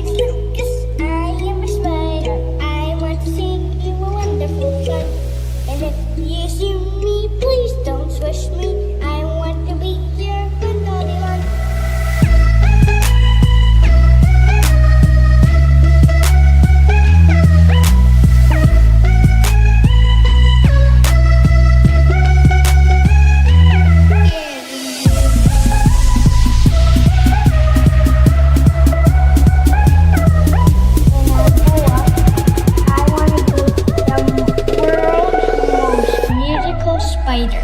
is Lucas, I am a spider. I want to sing you a wonderful song. And if you see me, please don't swish me. I want to be your friend all day long. Spider.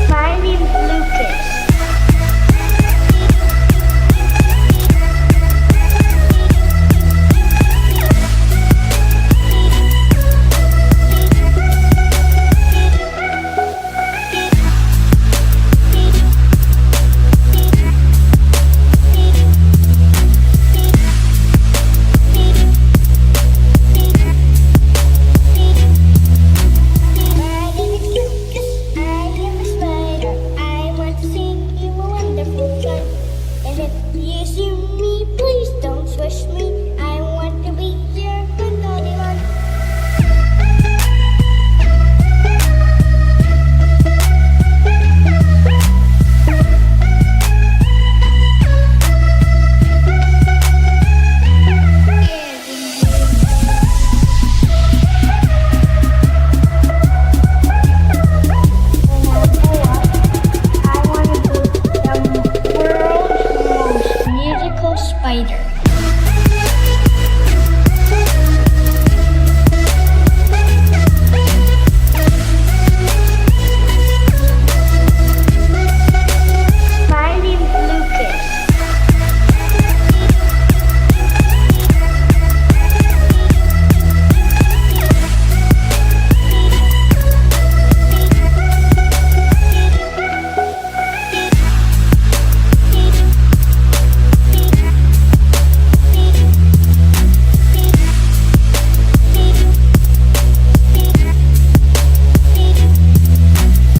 My name is Lucas. And if you see me, please don't swish me. I